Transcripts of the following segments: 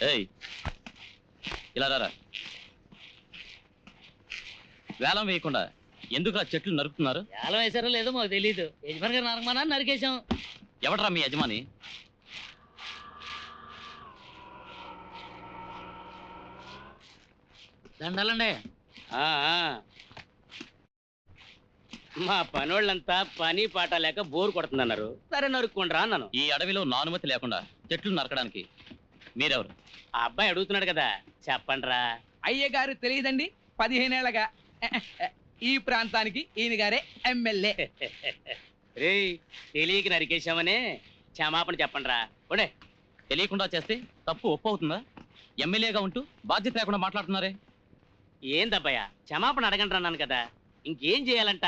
ఏయ్ ఇలా రారా. వేలం వేయకుండా ఎందుకు ఆ చెట్లు నరుకుతున్నారు? వేలం వేసారో లేదో మాకు తెలీదు. యజమాని గారు నరకమన్నా నరికేశాం. ఎవడరా మీ యజమాని? దండాలండి. మా పనోళ్ళంతా పని పాట లేక బోరు కొడుతుందన్నారు. సరే నరుక్కోండి రా అన్నాను. ఈ అడవిలో నా అనుమతి లేకుండా చెట్లు నరకడానికి మీరెవరు? ఆ అబ్బాయి అడుగుతున్నాడు కదా, చెప్పండి రా. అయ్య గారు తెలియదండి, 15 ఏళ్లగా ఈ ప్రాంతానికి ఈయన గారే ఎమ్మెల్యే. రే తెలియక నరికేశామని క్షమాపణ చెప్పండి రా. ఒడే తెలియకుండా చేస్తే తప్పు ఒప్పు అవుతుందా? ఎమ్మెల్యేగా ఉంటూ బాధ్యత లేకుండా మాట్లాడుతున్నారే. ఏందబ్బాయా, క్షమాపణ అడగండి అన్నాను కదా, ఇంకేం చేయాలంట?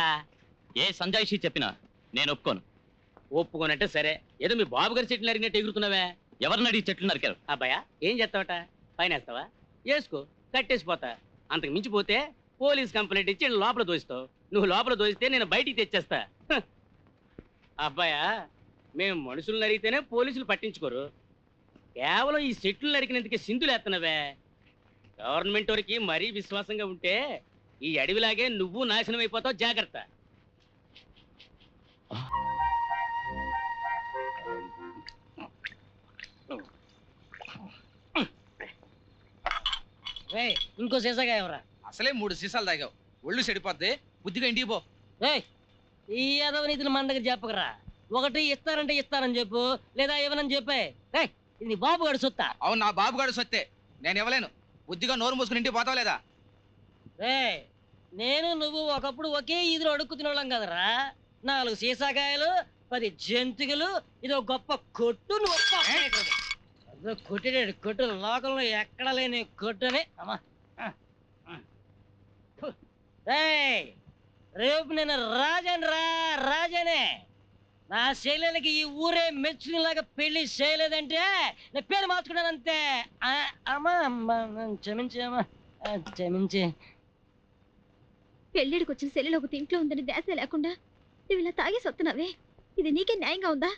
ఏ సంజాయిషి చెప్పినా నేను ఒప్పుకోను. ఒప్పుకోనంటే సరే, ఏదో మీ బాబు గారి చెట్లు నరిగినట్టు ఎగురుతున్నావే. ఎవరిని అడిగి చెట్లు నరికారు? అబ్బాయా ఏం చేస్తావట? పైన వేస్తావా? వేసుకో, కట్టేసిపోతా. అంతకు మించిపోతే పోలీస్ కంప్లైంట్ ఇచ్చి లోపల దోస్తావు. నువ్వు లోపల దోస్తే నేను బయటికి తెచ్చేస్తా. అబ్బాయా మేము మనుషులు నరిగితేనే పోలీసులు పట్టించుకోరు, కేవలం ఈ చెట్లు నరికినందుకే సింధులు ఎత్తనవే. గవర్నమెంట్ వరకు మరీ విశ్వాసంగా ఉంటే ఈ అడవిలాగే నువ్వు నాశనం అయిపోతావు, జాగ్రత్త. ఇంకో సీసాగా ఎవరా? అసలే 3 సీసాలు తాగావు, ఒళ్ళు చెడిపోద్ది. బుద్ధిగా ఇంటికి పో. ఈ యాదవ నీతిని మన దగ్గర చెప్పకరా. ఒకటి ఇస్తారంటే ఇస్తారని చెప్పు, లేదా ఇవ్వనని చెప్పే. ఇది నీ బాబు గారు సొత్తా? అవును, నా బాబు గారు సొత్తే, నేను ఇవ్వలేను. బుద్ధిగా నోరు మూసుకుని ఇంటికి పోతావు లేదా? నేను నువ్వు ఒకప్పుడు ఒకే ఈదులో అడుక్కు తినోళ్ళం కదరా. 4 సీసాకాయలు, 10 జంతికలు, ఇది ఒక గొప్ప కొట్టు. నువ్వు కొట్టాడు కొట్టు, లోకంలో ఎక్కడ లేని కొట్టుని. అమ్మా రేపు నేను రాజానే. నా శైలికి ఈ ఊరే మెచ్చుకునేలాగా పెళ్లి చేయలేదంటే నేను పేరు మార్చుకున్నాను అంతే. అమ్మా క్షమించమ్మా, క్షమించి. పెళ్ళిడికి వచ్చిన సెల్లిలో ఒక ఇంట్లో ఉందని దేశ లేకుండా నువ్వు ఇలా తాగేసి వస్తున్నావే, ఇది నీకే న్యాయంగా ఉందా?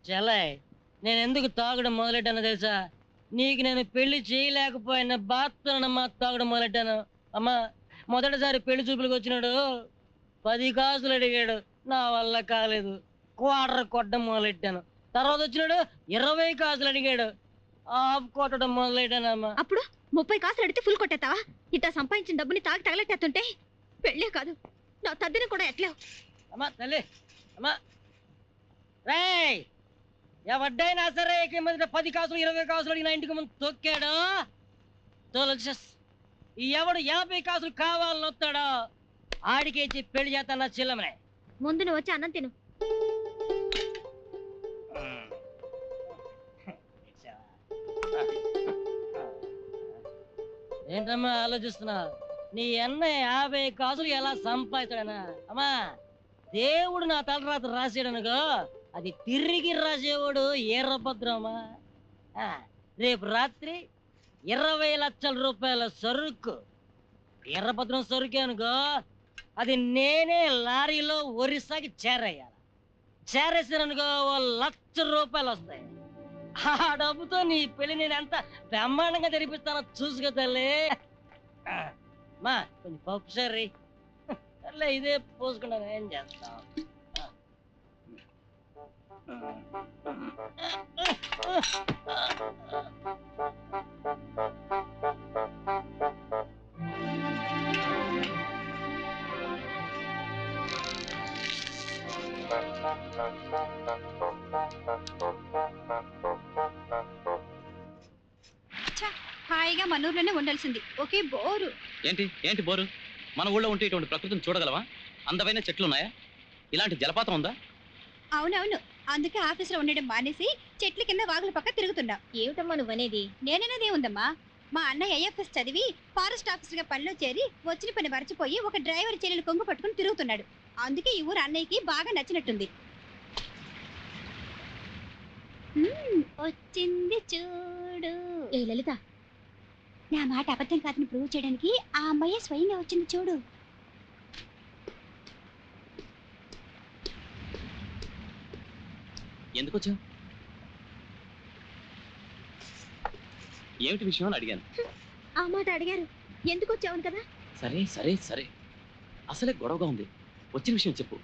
చెల్లయ్, నేను ఎందుకు తాగడం మొదలెట్టాను తెలుసా? నీకు నేను పెళ్లి చేయలేకపోయినా బాత్తనమ్మా తాగడం మొదలెట్టాను. అమ్మా మొదటిసారి పెళ్లి చూపులకు వచ్చినాడు 10 కాసులు అడిగాడు, నా వల్ల కాలేదు, క్వార్టర్ కొట్టడం మొదలెట్టాను. తర్వాత వచ్చినాడు 20 కాసులు అడిగాడు, ఆఫ్ కొట్టడం మొదలెట్టానమ్మా. అప్పుడు 30 కాసులు అడిగితే ఫుల్ కొట్టేస్తావా? ఇట్లా సంపాదించిన డబ్బుని తాగి తగలెట్టేస్తుంటే పెళ్ళే కాదు నా తద్దిని కూడా ఎట్లేవు. అమ్మా తల్లి, అమ్మా రేయ్, ఎవడ్డైనా సరే ఇక మీద 10 కాసులు 20 కాసులు అడిగిన ఇంటికి ముందు తొక్కాడు తోలస్. ఎవడు 50 కాసులు కావాలని వస్తాడో ఆడికి ఇచ్చి పెళ్లి చేస్తాను నా చెల్లెమనే. ముందు నువ్వు వచ్చి అన్నం తిను. ఏంటమ్మా ఆలోచిస్తున్నావు? నీ అన్న 50 కాసులు ఎలా సంపాదించాడనా? అమ్మా దేవుడు నా తలరాత రాసాడనుకో, అది తిరిగి రాసేవాడు ఏర్రభద్రమా. రేపు రాత్రి 20 లక్షల రూపాయల సరుకు ఎర్రభద్రం సరుకే అనుకో, అది నేనే లారీలో ఒరిస్సాకి చేరేసాననుకో 1 లక్ష రూపాయలు వస్తాయి. ఆ డబ్బుతో నీ పెళ్లి నేను ఎంత బ్రహ్మాండంగా జరిపిస్తానో చూసుకో తల్లి. మా కొంచెం పప్పు సర్రీ అట్లా ఇదే పోసుకుంటాను, ఏం చేస్తాం. హాయిగా మన ఊర్లోనే ఉండాల్సింది, ఓకే బోరు. ఏంటి బోరు? మన ఊళ్ళో ఉంటే ఇటువంటి ప్రకృతిని చూడగలవా? అందమైన చెట్లు ఉన్నాయా? ఇలాంటి జలపాతం ఉందా? అవునవును, అందుకే ఆఫీసులో ఉండడం మానేసి చెట్ల కింద వాగుల పక్క తిరుగుతున్నా. ఏమిటమ్మా నువ్వు అనేది? నేననేదే ఉందమ్మా, మా అన్నయ్య ఐఎఫ్ఎస్ చదివి ఫారెస్ట్ ఆఫీసర్ గా పనిలో చేరి వచ్చిన పని మర్చిపోయి ఒక డ్రైవర్ చెల్లెలు కొంగు పట్టుకుని తిరుగుతున్నాడు. అందుకే ఈ ఊరు అన్నయ్యకి బాగా నచ్చినట్టుంది. వచ్చింది చూడు. ఏ లలిత, నా మాట అబద్ధం కాదని ప్రూవ్ చేయడానికి ఆ అమ్మాయి స్వయంగా వచ్చింది చూడు. ఎందుకు వచ్చావు? ఏమిటి విషయం అని అడిగాను. ఆ మాట అడిగారు, ఎందుకు వచ్చావును కదా. సరే సరే సరే, అసలే గొడవగా ఉంది, వచ్చిన విషయం చెప్పు.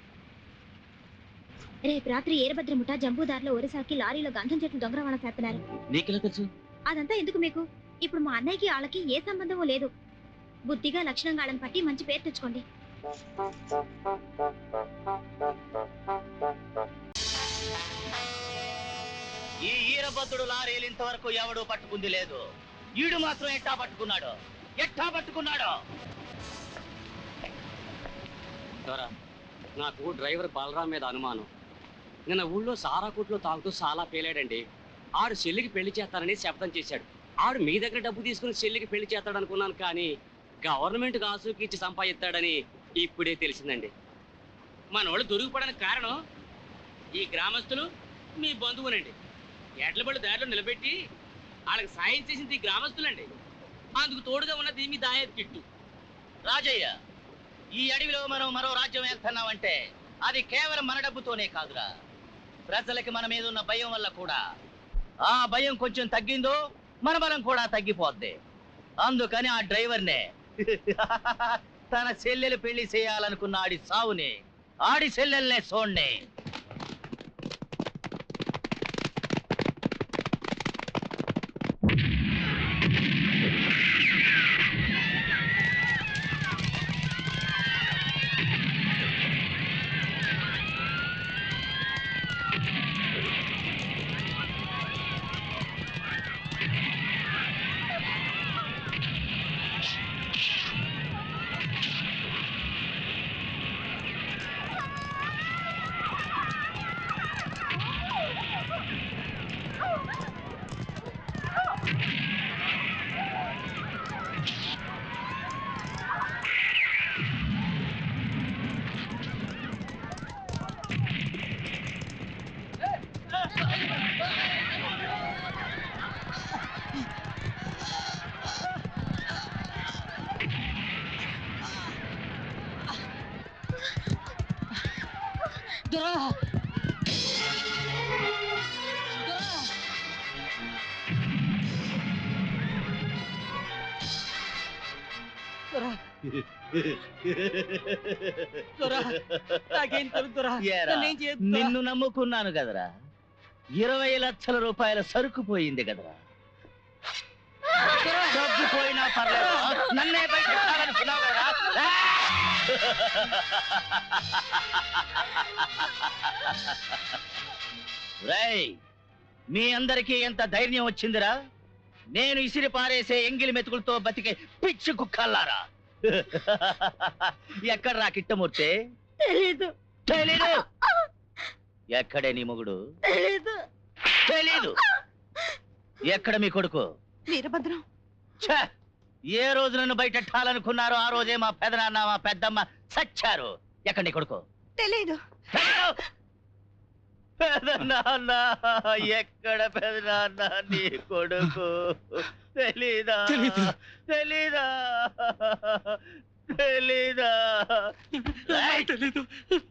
రేపు రాత్రి ఏరభద్ర ముఠ జంబూదార్లో ఒరిసాకి లారీలో గంధం చెట్లు దొంగ రవాణా చేస్తున్నారు. నీకెలా తెలుసు? అదంతా ఎందుకు మీకు? ఇప్పుడు మా అన్నయ్యకి వాళ్ళకి ఏ సంబంధమూ లేదు. బుద్ధిగా లక్షణంగా వాళ్ళని పట్టి మంచి పేరు తెచ్చుకోండి. ఈ ఈరభద్రుడు లారీలు ఇంతవరకు ఎవడు పట్టుకుంది లేదు. ఈడు మాత్రం ఎట్టా పట్టుకున్నాడు. నాకు డ్రైవర్ బలరాం మీద అనుమానం. నిన్న ఊళ్ళో సారా కొట్లో తాగుతూ చాలా పేలాడండి. ఆడు చెల్లికి పెళ్లి చేస్తానని శబ్దం చేశాడు. ఆడు మీ దగ్గర డబ్బు తీసుకుని చెల్లికి పెళ్లి చేస్తాడు అనుకున్నాను, కానీ గవర్నమెంట్ ఆసుకి ఇచ్చి సంపాదిస్తాడని ఇప్పుడే తెలిసిందండి. మనోళ్ళు దొరికిపోవడానికి కారణం ఈ గ్రామస్తులు, మీ బంధువునండి. ఎడ్ల బళ్ళు దారిలో నిలబెట్టి వాళ్ళకి సాయం చేసింది ఈ గ్రామస్తులండి. అందుకు తోడుగా ఉన్నది మీ దాయత్ కిట్టు. రాజయ్య, ఈ అడవిలో మనం మరో రాజ్యం వెళ్తున్నామంటే అది కేవలం మన డబ్బుతోనే కాదురా, ప్రజలకి మన మీద ఉన్న భయం వల్ల కూడా. ఆ భయం కొంచెం తగ్గిందో మన బలం కూడా తగ్గిపోద్ది. అందుకని ఆ డ్రైవర్నే తన చెల్లెలు పెళ్లి చేయాలనుకున్న ఆడి సావుని, ఆడి చెల్లెల్నే చూడండి. ఏరా, నిన్ను నమ్ముకున్నాను కదరా. 20 లక్షల రూపాయల సరుకు పోయింది కదరా. డబ్బు పోయినా పర్లేదు, నన్నే బయట పెట్టాలనుకున్నావు కదరా. రేయ్, మీ అందరికీ ఎంత ధైర్యం వచ్చిందిరా? నేను ఇసిరి పారేసే ఎంగిలి మెతుకులతో బతికే పిచ్చి కుక్కల్లారా. ఎక్కడ్రా కిట్టమూర్తి? తెలీదు. ఎక్కడే నీ మొగుడు? తెలీదు. ఎక్కడ మీ కొడుకు? వీరభద్రం. ఛే! ఏ రోజు నన్ను బయటెట్టాలనుకున్నారో ఆ రోజే మా పెదనాన్న మా పెద్దమ్మ చచ్చారు. ఎక్కడ నీ కొడుకు? తెలీదు. పెదనాన్న ఎక్కడ? పెదనాన్న నీ కొడుకు తెలీదా? తెలీదా?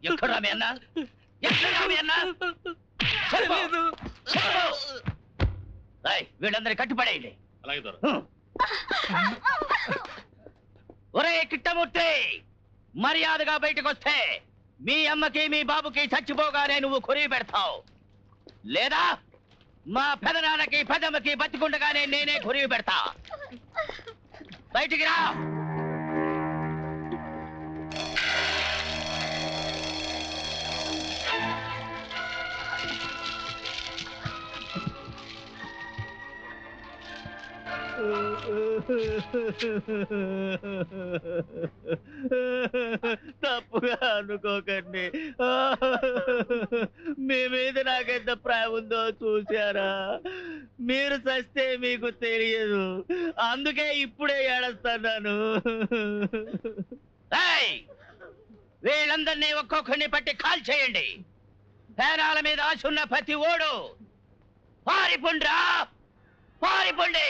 ఎక్కడా మీ అన్న? వీళ్ళందరి కట్టుపడేయండి. ఒరే కిట్టమూర్తి, మర్యాదగా బయటకు వస్తే మీ అమ్మకి మీ బాబుకి చచ్చిపోగానే నువ్వు కొరివి పెడతావు, లేదా మా పెదనాన్నకి పెదమ్మకి బతికుండగానే నేనే కొరివి పెడతా. బయటికి రా. తప్పుగా అనుకోకండి, మీ మీద నాకెంత ప్రేమ ఉందో చూసారా? మీరు చస్తే మీకు తెలియదు, అందుకే ఇప్పుడే ఏడుస్తున్నాను. వీళ్ళందరినీ ఒక్కొక్కరిని పట్టి కాల్ చేయండి. పేరాల మీద ఆశున్న ప్రతి ఓడు పారిపోండ్రా, పారిపోండి.